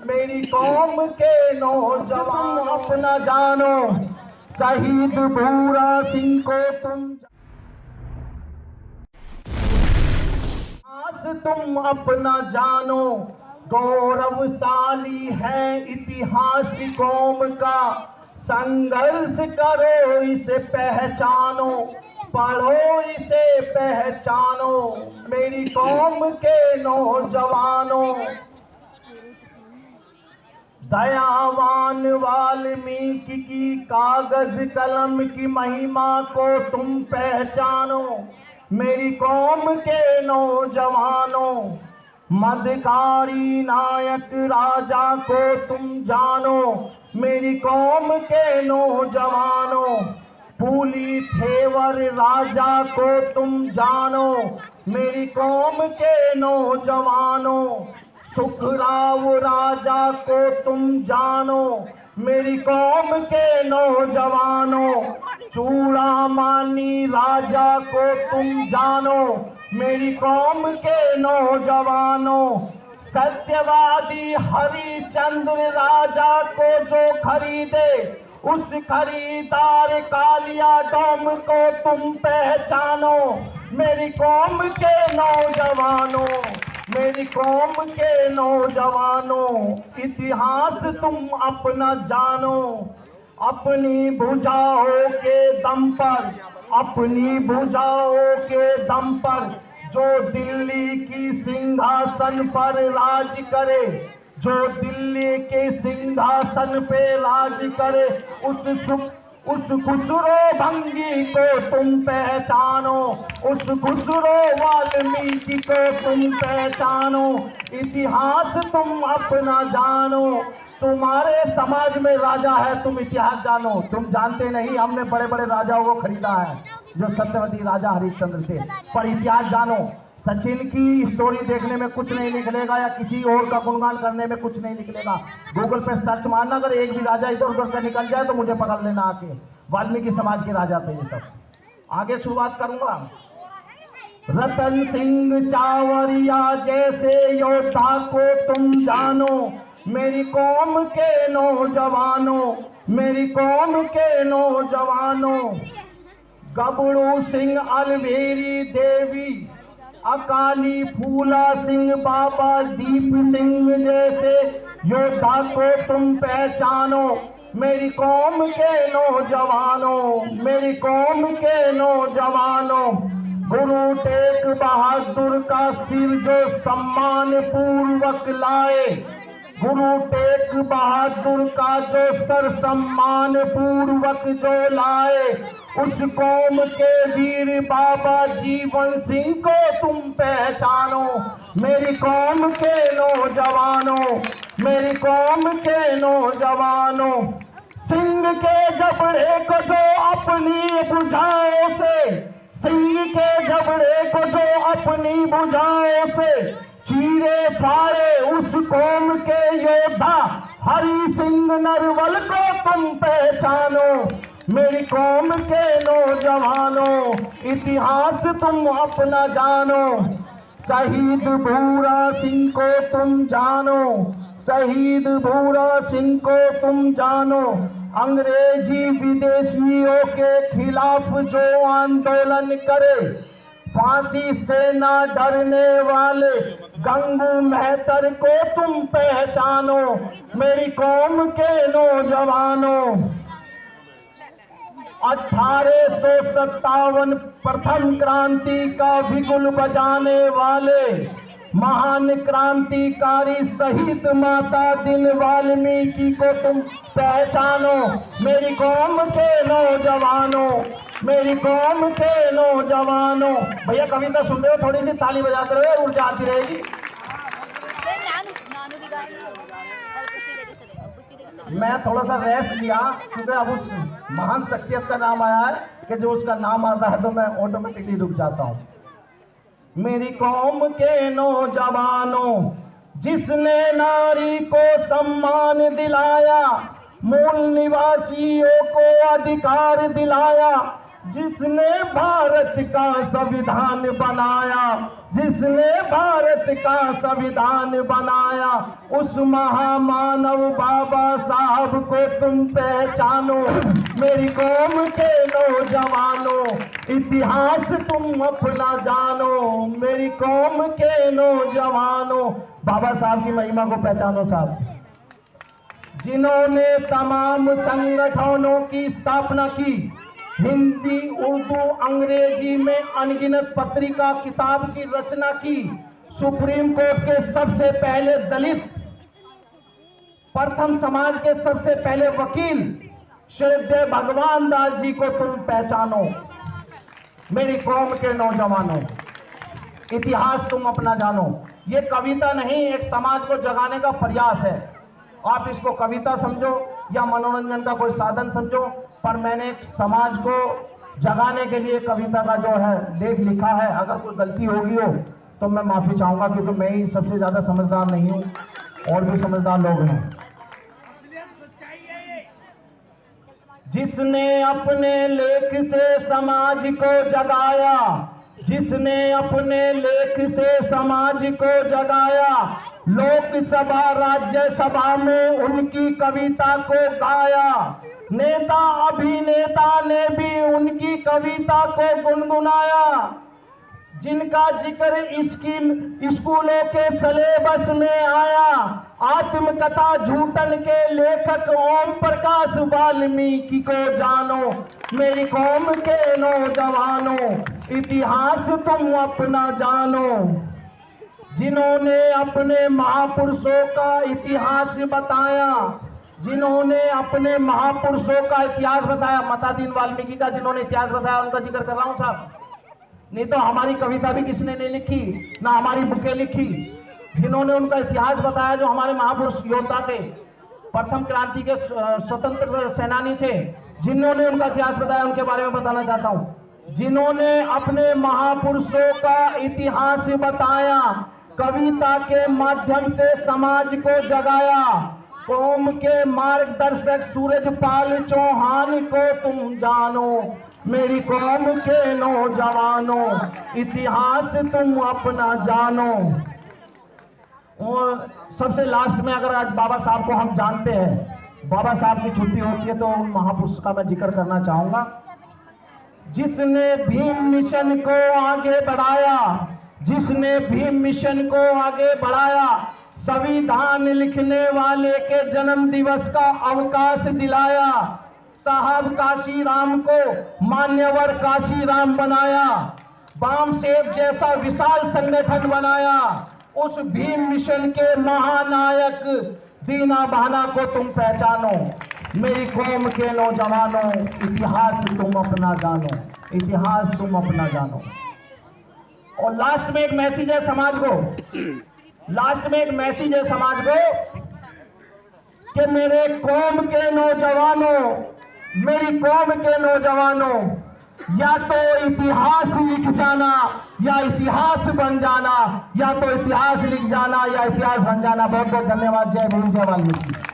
मेरी कौम के नौजवान अपना जानो, शहीद भूरा सिंह को तुम अपना जानो। गौरवशाली है इतिहास कौम का, संघर्ष करो इसे पहचानो, पढ़ो इसे पहचानो। मेरी कौम के नौजवानों, दयावान वाल्मीकि की कागज कलम की महिमा को तुम पहचानो। मेरी कौम के नौजवानों, मदकारी नायक राजा को तुम जानो। मेरी कौम के नौजवानों, फूली थेवर राजा को तुम जानो। मेरी कौम के नौजवानों, सुखराव राजा को तुम जानो। मेरी कौम के नौजवानों, चूड़ामानी राजा को तुम जानो। मेरी कौम के नौजवानों, सत्यवादी हरिचंद्र राजा को जो खरीदे, उस खरीदार कालिया डोम को तुम पहचानो। मेरी कौम के नौजवानों, मेरी कौम के नौजवानों, इतिहास तुम अपना जानो। अपनी भुजाओं के दम पर, अपनी भुजाओं के दम पर जो दिल्ली की सिंहासन पर राज करे, जो दिल्ली के सिंहासन पे राज करे, उस खुसरो भंगी को तुम पहचानो, उस खुसरो वाल्मीकि को तुम पहचानो। इतिहास तुम अपना जानो। तुम्हारे समाज में राजा है, तुम इतिहास जानो। तुम जानते नहीं, हमने बड़े बड़े राजाओं को खरीदा है, जो सत्यवती राजा हरिश्चंद्र थे। पर इतिहास जानो। सचिन की स्टोरी देखने में कुछ नहीं निकलेगा, या किसी और का गुणगान करने में कुछ नहीं निकलेगा। गूगल पे सर्च मारना, अगर एक भी राजा इधर उधर का निकल जाए तो मुझे पकड़ लेना आके। वाल्मीकि समाज के राजा थे ये सब। आगे शुरुआत करूंगा। रतन सिंह चावरिया जैसे योद्धा को तुम जानो। मेरी कौम के नौजवानों, मेरी कौम के नौजवानों, गबड़ू सिंह, अलवेरी देवी, अकाली फूला सिंह, बाबा दीप सिंह जैसे योद्धा को तुम पहचानो। मेरी कौम के नौजवानों, मेरी कौम के नौजवानों, गुरु तेग बहादुर का सिर जो सम्मान पूर्वक लाए, गुरु तेग बहादुर का जो सर सम्मान पूर्वक जो लाए, उस कौम के वीर बाबा जीवन सिंह को तुम पहचानो। मेरी कौम के नौजवानों, मेरी कौम के नौजवानों, सिंह के जबड़े को जो अपनी भुजाओं से, सिंह के जबड़े को जो अपनी भुजाओं से चीरे फाड़े, उस कौम के योद्धा हरि सिंह नरवल को तुम पहचानो। मेरी कौम के नौजवानों, इतिहास तुम अपना जानो। शहीद भूरा सिंह को तुम जानो, शहीद भूरा सिंह को तुम जानो। अंग्रेजी विदेशियों के खिलाफ जो आंदोलन करे, फांसी से ना डरने वाले गंगू मेहतर को तुम पहचानो। मेरी कौम के नौजवानों, 1857 प्रथम क्रांति का बिगुल बजाने वाले महान क्रांतिकारी शहीद माता दिन वाल्मीकि को तुम पहचानो। मेरी कौम के नौजवानों, मेरी कौम के नौजवानों। भैया कविता सुन रहे हो, थोड़ी सी ताली बजाते रहो, ऊर्जा आती रहेगी। मैं थोड़ा सा रेस्ट लिया क्योंकि अब उस महान शख्सियत का नाम आया है कि जो उसका नाम आता है तो मैं ऑटोमेटिकली रुक जाता हूँ। मेरी कौम के नौजवानों, जिसने नारी को सम्मान दिलाया, मूल निवासियों को अधिकार दिलाया, जिसने भारत का संविधान बनाया, जिसने भारत का संविधान बनाया, उस महामानव बाबा साहब को तुम पहचानो। मेरी कौम के नौजवानों, इतिहास तुम अपना जानो। मेरी कौम के नौजवानों, बाबा साहब की महिमा को पहचानो साहब, जिन्होंने तमाम संगठनों की स्थापना की, हिंदी, उर्दू, अंग्रेजी में अनगिनत पत्रिका किताब की रचना की, सुप्रीम कोर्ट के सबसे पहले दलित, प्रथम समाज के सबसे पहले वकील श्री भगवान दास जी को तुम पहचानो। मेरी कौम के नौजवानों, इतिहास तुम अपना जानो। ये कविता नहीं, एक समाज को जगाने का प्रयास है। आप इसको कविता समझो या मनोरंजन का कोई साधन समझो, पर मैंने समाज को जगाने के लिए कविता का जो है लेख लिखा है। अगर कोई गलती होगी हो तो मैं माफी चाहूंगा, क्योंकि मैं ही सबसे ज्यादा समझदार नहीं हूं, और भी समझदार लोग हैं। जिसने अपने लेख से समाज को जगाया, जिसने अपने लेख से समाज को जगाया, लोकसभा राज्यसभा में उनकी कविता को गाया। नेता अभिनेता ने भी उनकी कविता को गुनगुनाया। जिनका जिक्र स्कूलों के सिलेबस में आया, आत्मकथा झूठन के लेखक ओम प्रकाश वाल्मीकि को जानो। मेरी कौम के नौजवानों, इतिहास तुम अपना जानो। जिन्होंने अपने महापुरुषों का इतिहास बताया, जिन्होंने अपने महापुरुषों का इतिहास बताया, मतादीन वाल्मीकि का जिन्होंने इतिहास बताया, उनका जिक्र कर रहा हूं साहब। नहीं तो हमारी कविता भी किसने नहीं लिखी, ना हमारी बुकें लिखी। जिन्होंने उनका इतिहास बताया, जो हमारे महापुरुष योद्धा थे, प्रथम क्रांति के स्वतंत्र सेनानी थे, जिन्होंने उनका इतिहास बताया, उनके बारे में बताना चाहता हूं। जिन्होंने अपने महापुरुषों का इतिहास बताया, कविता के माध्यम से समाज को जगाया। कौम के मार्गदर्शक सूरजपाल चौहान को तुम जानो। मेरी कौम के नौजवानों, इतिहास तुम अपना जानो। और सबसे लास्ट में, अगर आज बाबा साहब को हम जानते हैं, बाबा साहब की छुट्टी होती है, तो उन महापुरुष का मैं जिक्र करना चाहूंगा। जिसने भीम मिशन को आगे बढ़ाया, जिसने भीम मिशन को आगे बढ़ाया, संविधान लिखने वाले के जन्म दिवस का अवकाश दिलाया, साहब काशीराम को मान्यवर काशीराम बनाया, बामसेव जैसा विशाल संगठन बनाया, उस भीम मिशन के महानायक दीना बहाना को तुम पहचानो। मेरी कौम के नौजवानों, इतिहास तुम अपना जानो, इतिहास तुम अपना जानो। और लास्ट में एक मैसेज है समाज को, लास्ट में एक मैसेज है समाज को कि मेरे कौम के नौजवानों, मेरी कौम के नौजवानों, या तो इतिहास लिख जाना या इतिहास बन जाना, या तो इतिहास लिख जाना या इतिहास बन जाना। बहुत बहुत धन्यवाद। जय भीम, जय वाल्मीकि।